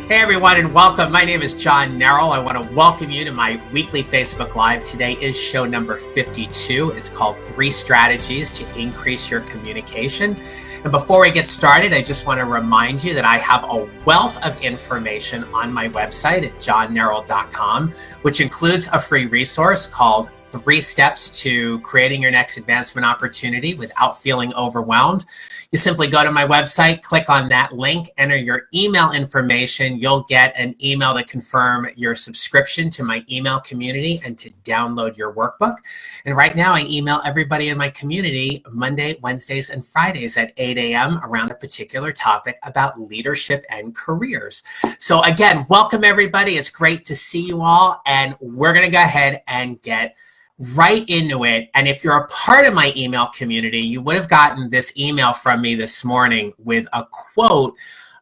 Hey everyone, and welcome. My name is John Nerrill. I want to welcome you to my weekly Facebook Live. Today is show number 52. It's called 3 Strategies to Increase Your Communication. And before we get started, I just want to remind you that I have a wealth of information on my website at johnnerrill.com, which includes a free resource called 3 Steps to Creating Your Next Advancement Opportunity Without Feeling Overwhelmed. You simply go to my website, click on that link, enter your email information. You'll get an email to confirm your subscription to my email community and to download your workbook. And right now I email everybody in my community Monday, Wednesdays, and Fridays at 8 a.m. around a particular topic about leadership and careers. So again, welcome everybody. It's great to see you all. And we're going to go ahead and get right into it. And if you're a part of my email community, you would have gotten this email from me this morning with a quote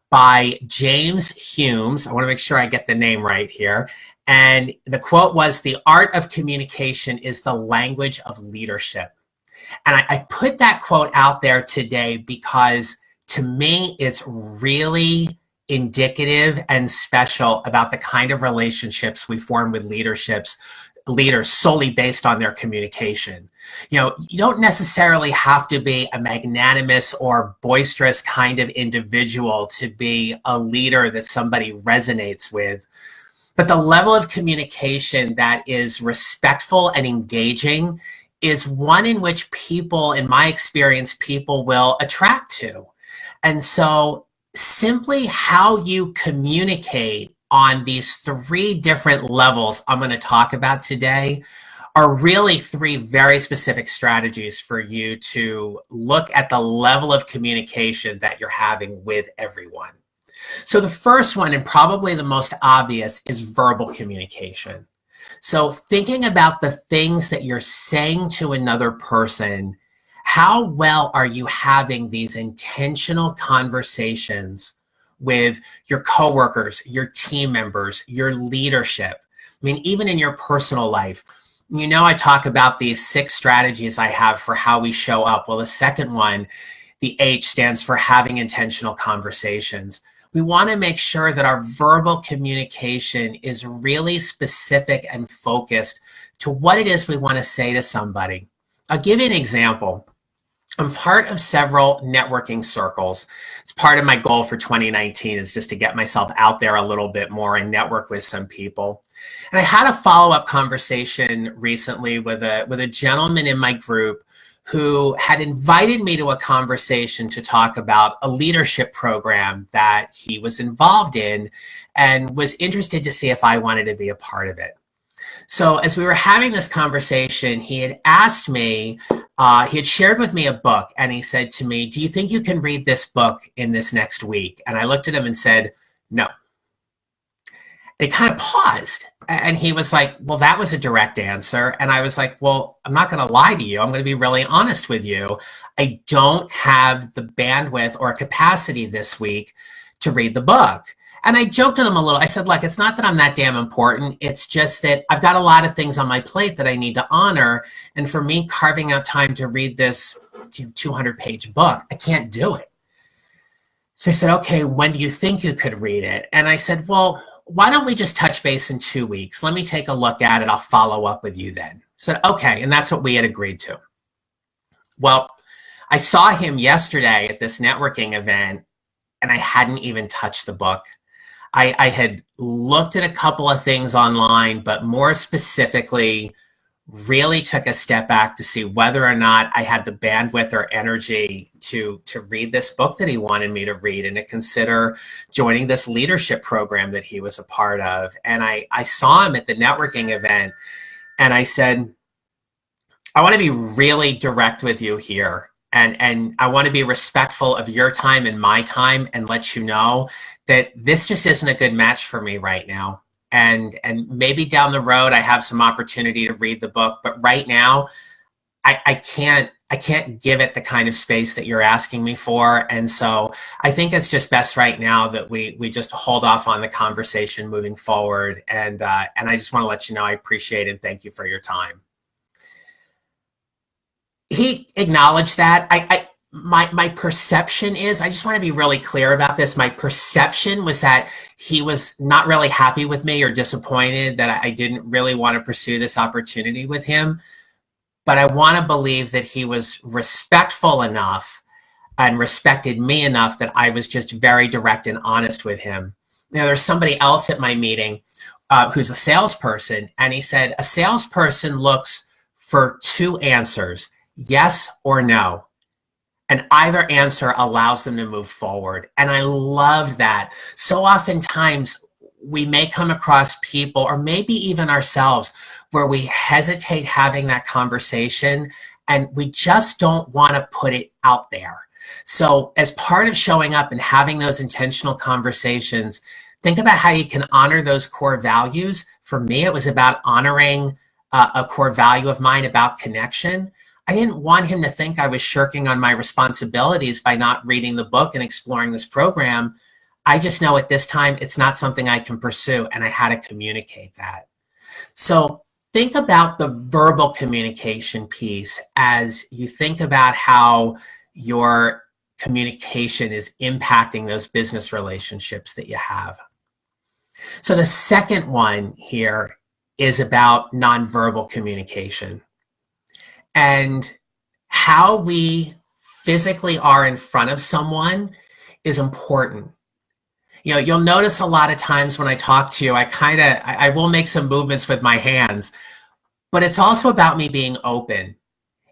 by James Humes. I want to make sure I get the name right here. And the quote was, "The art of communication is the language of leadership." And I put that quote out there today because to me, it's really indicative and special about the kind of relationships we form with leaders solely based on their communication. You know, you don't necessarily have to be a magnanimous or boisterous kind of individual to be a leader that somebody resonates with. But the level of communication that is respectful and engaging is one in which people, in my experience, people will attract to. And so simply how you communicate on these 3 different levels I'm going to talk about today are really 3 very specific strategies for you to look at the level of communication that you're having with everyone. So the first one, and probably the most obvious, is verbal communication. So thinking about the things that you're saying to another person, how well are you having these intentional conversations with your coworkers, your team members, your leadership? I mean, even in your personal life, you know, I talk about these 6 strategies I have for how we show up. Well, the second one, the H, stands for having intentional conversations. We want to make sure that our verbal communication is really specific and focused to what it is we want to say to somebody. I'll give you an example. I'm part of several networking circles. It's part of my goal for 2019 is just to get myself out there a little bit more and network with some people. And I had a follow-up conversation recently with a gentleman in my group who had invited me to a conversation to talk about a leadership program that he was involved in and was interested to see if I wanted to be a part of it. So as we were having this conversation, he had asked me, he had shared with me a book, and he said to me, "Do you think you can read this book in this next week?" And I looked at him and said, "No." It kind of paused, and he was like, "Well, that was a direct answer." And I was like, "Well, I'm not going to lie to you. I'm going to be really honest with you. I don't have the bandwidth or capacity this week to read the book." And I joked with him a little. I said, "Look, it's not that I'm that damn important. It's just that I've got a lot of things on my plate that I need to honor. And for me, carving out time to read this 200-page book, I can't do it." So he said, "Okay, when do you think you could read it?" And I said, "Well, why don't we just touch base in 2 weeks? Let me take a look at it. I'll follow up with you then." He said, "Okay." And that's what we had agreed to. Well, I saw him yesterday at this networking event, and I hadn't even touched the book. I had looked at a couple of things online, but more specifically, really took a step back to see whether or not I had the bandwidth or energy to read this book that he wanted me to read and to consider joining this leadership program that he was a part of. And I saw him at the networking event, and I said, "I want to be really direct with you here. And I want to be respectful of your time and my time and let you know that this just isn't a good match for me right now. And maybe down the road I have some opportunity to read the book, but right now I can't give it the kind of space that you're asking me for. And so I think it's just best right now that we just hold off on the conversation moving forward. And I just want to let you know I appreciate it and thank you for your time." He acknowledged that. my perception is, I just want to be really clear about this. My perception was that he was not really happy with me or disappointed that I didn't really want to pursue this opportunity with him. But I want to believe that he was respectful enough and respected me enough that I was just very direct and honest with him. There's somebody else at my meeting who's a salesperson, and he said, a salesperson looks for two answers, yes or no. And either answer allows them to move forward. And I love that. So oftentimes we may come across people, or maybe even ourselves, where we hesitate having that conversation and we just don't want to put it out there. So as part of showing up and having those intentional conversations, think about how you can honor those core values. For me, it was about honoring a core value of mine about connection. I didn't want him to think I was shirking on my responsibilities by not reading the book and exploring this program. I just know at this time, it's not something I can pursue, and I had to communicate that. So think about the verbal communication piece as you think about how your communication is impacting those business relationships that you have. So the second one here is about nonverbal communication. And how we physically are in front of someone is important. You'll notice a lot of times when I talk to you, I will make some movements with my hands, but it's also about me being open.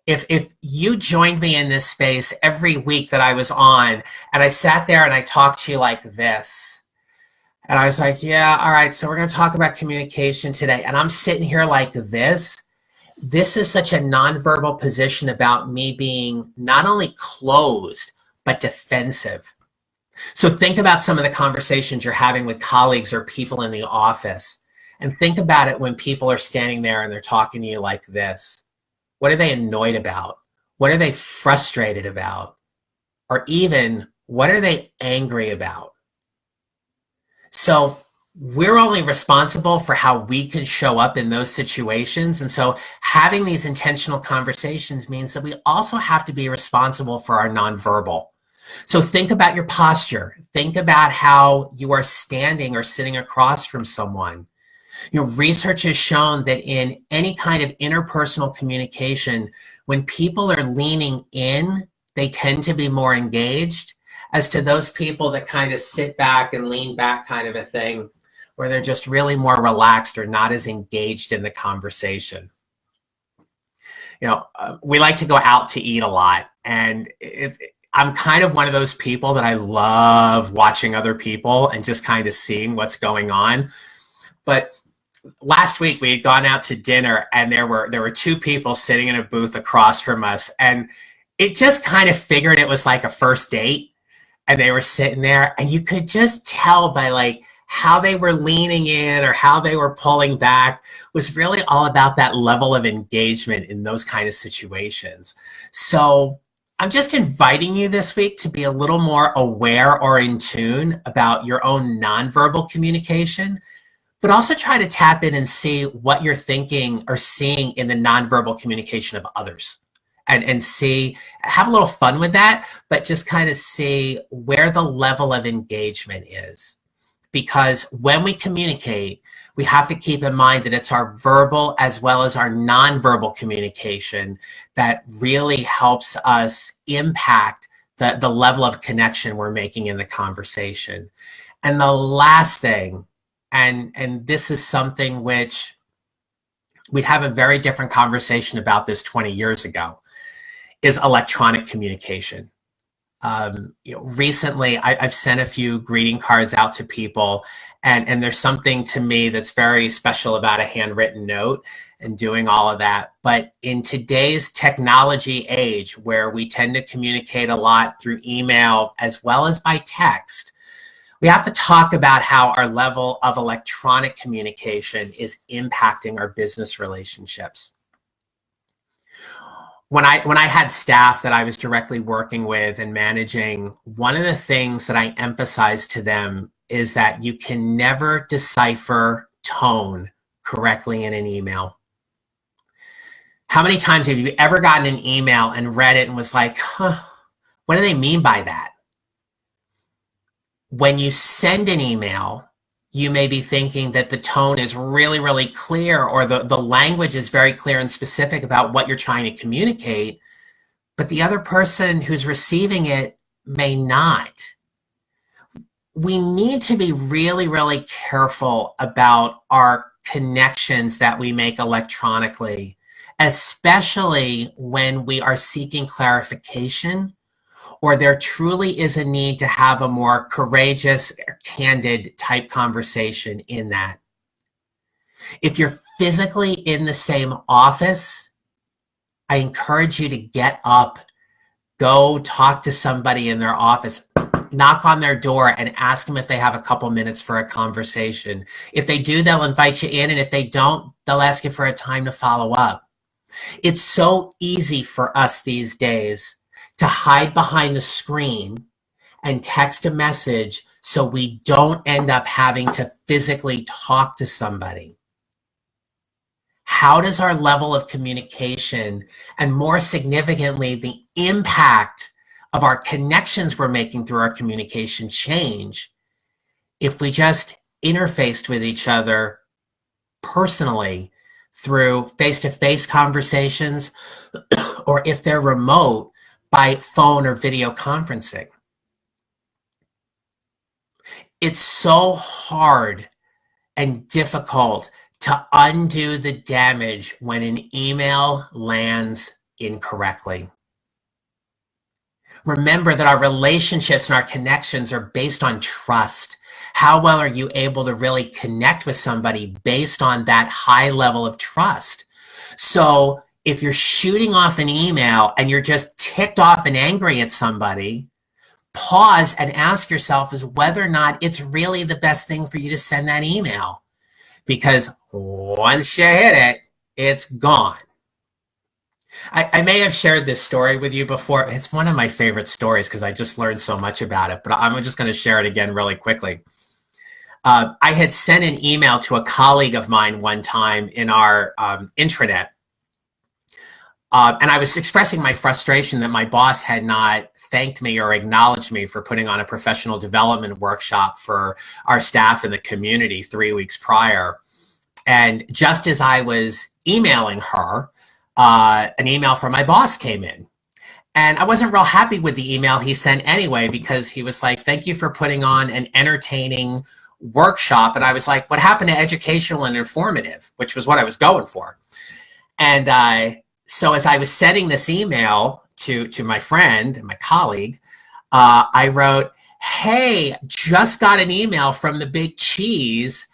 If you joined me in this space every week that I was on, and I sat there and I talked to you like this, and I was like, yeah, all right, so we're going to talk about communication today, and I'm sitting here like this is such a nonverbal position about me being not only closed, but defensive. So think about some of the conversations you're having with colleagues or people in the office, and think about it when people are standing there and they're talking to you like this. What are they annoyed about? What are they frustrated about? Or even, what are they angry about? So we're only responsible for how we can show up in those situations. And so having these intentional conversations means that we also have to be responsible for our nonverbal. So think about your posture. Think about how you are standing or sitting across from someone. Research has shown that in any kind of interpersonal communication, when people are leaning in, they tend to be more engaged, as to those people that kind of sit back and lean back kind of a thing, where they're just really more relaxed or not as engaged in the conversation. We like to go out to eat a lot, and I'm kind of one of those people that I love watching other people and just kind of seeing what's going on. But last week we had gone out to dinner, and there were two people sitting in a booth across from us, and it just kind of figured it was like a first date, and they were sitting there, and you could just tell by like how they were leaning in or how they were pulling back was really all about that level of engagement in those kind of situations. So I'm just inviting you this week to be a little more aware or in tune about your own nonverbal communication, but also try to tap in and see what you're thinking or seeing in the nonverbal communication of others. And see, have a little fun with that, but just kind of see where the level of engagement is. Because when we communicate, we have to keep in mind that it's our verbal as well as our nonverbal communication that really helps us impact the level of connection we're making in the conversation. And the last thing, and this is something which we'd have a very different conversation about this 20 years ago, is electronic communication. Recently, I've sent a few greeting cards out to people, and there's something to me that's very special about a handwritten note and doing all of that. But in today's technology age, where we tend to communicate a lot through email as well as by text, we have to talk about how our level of electronic communication is impacting our business relationships. When I had staff that I was directly working with and managing, one of the things that I emphasized to them is that you can never decipher tone correctly in an email. How many times have you ever gotten an email and read it and was like, huh, What do they mean by that? When you send an email, you may be thinking that the tone is really, really clear, or the language is very clear and specific about what you're trying to communicate, but the other person who's receiving it may not. We need to be really, really careful about our connections that we make electronically, especially when we are seeking clarification, or there truly is a need to have a more courageous, candid type conversation in that. If you're physically in the same office, I encourage you to get up, go talk to somebody in their office, knock on their door and ask them if they have a couple minutes for a conversation. If they do, they'll invite you in, and if they don't, they'll ask you for a time to follow up. It's so easy for us these days to hide behind the screen and text a message so we don't end up having to physically talk to somebody. How does our level of communication, and more significantly, the impact of our connections we're making through our communication, change if we just interfaced with each other personally through face-to-face conversations, or if they're remote, by phone or video conferencing? It's so hard and difficult to undo the damage when an email lands incorrectly. Remember that our relationships and our connections are based on trust. How well are you able to really connect with somebody based on that high level of trust? So if you're shooting off an email and you're just ticked off and angry at somebody, pause and ask yourself is whether or not it's really the best thing for you to send that email. Because once you hit it, it's gone. I may have shared this story with you before. It's one of my favorite stories because I just learned so much about it, but I'm just going to share it again really quickly. I had sent an email to a colleague of mine one time in our intranet, and I was expressing my frustration that my boss had not thanked me or acknowledged me for putting on a professional development workshop for our staff in the community 3 weeks prior. And just as I was emailing her, an email from my boss came in. And I wasn't real happy with the email he sent anyway, because he was like, thank you for putting on an entertaining workshop. And I was like, what happened to educational and informative, which was what I was going for. And so as I was sending this email to my friend, my colleague, I wrote, hey, just got an email from the Big Cheese.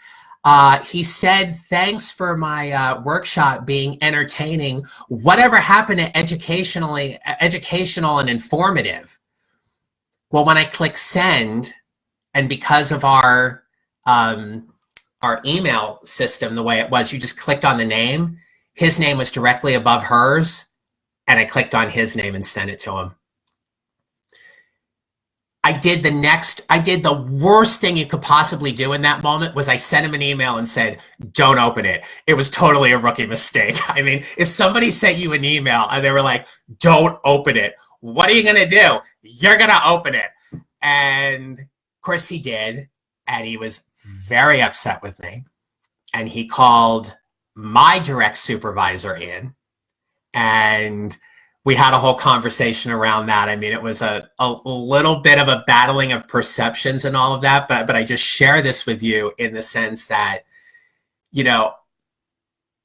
He said, thanks for my workshop being entertaining. Whatever happened to educational and informative? Well, when I click send, and because of our email system, the way it was, you just clicked on the name. His name was directly above hers, and I clicked on his name and sent it to him. I did the worst thing you could possibly do in that moment was I sent him an email and said, don't open it. It was totally a rookie mistake. I mean, if somebody sent you an email and they were like, don't open it, what are you going to do? You're going to open it. And of course he did. And he was very upset with me. And he called my direct supervisor in, and we had a whole conversation around that. I mean, it was a little bit of a battling of perceptions and all of that, but I just share this with you in the sense that, you know,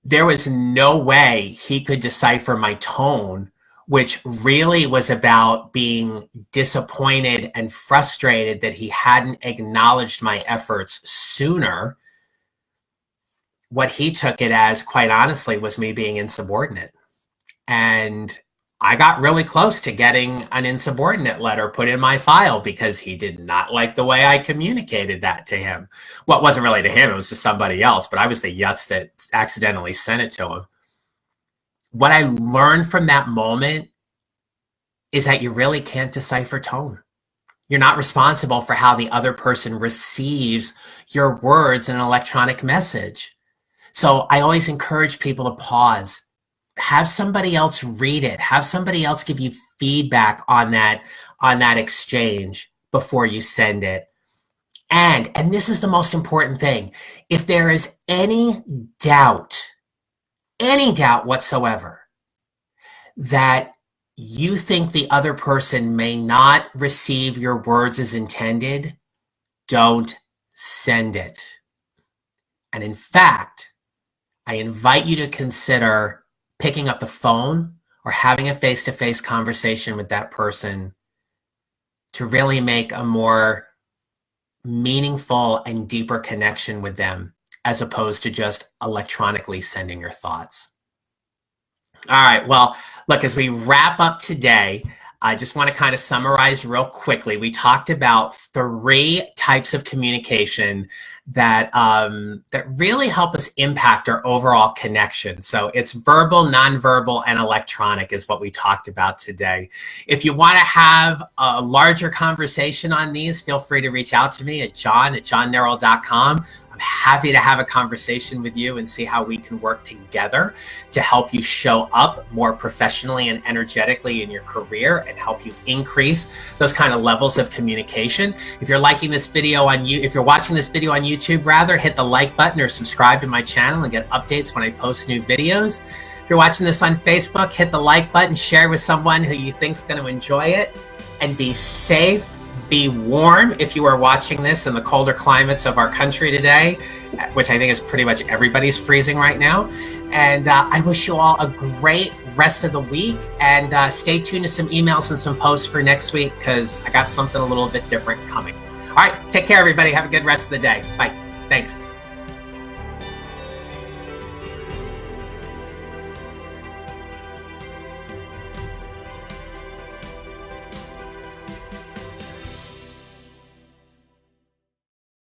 there was no way he could decipher my tone, which really was about being disappointed and frustrated that he hadn't acknowledged my efforts sooner. What he took it as, quite honestly, was me being insubordinate. And I got really close to getting an insubordinate letter put in my file because he did not like the way I communicated that to him. Well, it wasn't really to him, it was to somebody else, but I was the yutz that accidentally sent it to him. What I learned from that moment is that you really can't decipher tone. You're not responsible for how the other person receives your words in an electronic message. So I always encourage people to pause have somebody else read it. Have somebody else give you feedback on that exchange before you send it. And this is the most important thing, if there is any doubt whatsoever that you think the other person may not receive your words as intended, don't send it. And in fact, I invite you to consider picking up the phone or having a face-to-face conversation with that person to really make a more meaningful and deeper connection with them, as opposed to just electronically sending your thoughts. All right, well, look, as we wrap up today, I just want to kind of summarize real quickly. We talked about 3 types of communication that really help us impact our overall connection. So it's verbal, nonverbal, and electronic is what we talked about today. If you want to have a larger conversation on these, feel free to reach out to me at john@johnneral.com. I'm happy to have a conversation with you and see how we can work together to help you show up more professionally and energetically in your career and help you increase those kind of levels of communication. If you're liking this video if you're watching this video on YouTube, rather, hit the like button or subscribe to my channel and get updates when I post new videos. If you're watching this on Facebook, hit the like button, share with someone who you think's going to enjoy it, and be safe. Be warm if you are watching this in the colder climates of our country today, which I think is pretty much everybody's freezing right now. And I wish you all a great rest of the week, and stay tuned to some emails and some posts for next week, because I got something a little bit different coming. All right, take care, everybody. Have a good rest of the day. Bye. Thanks.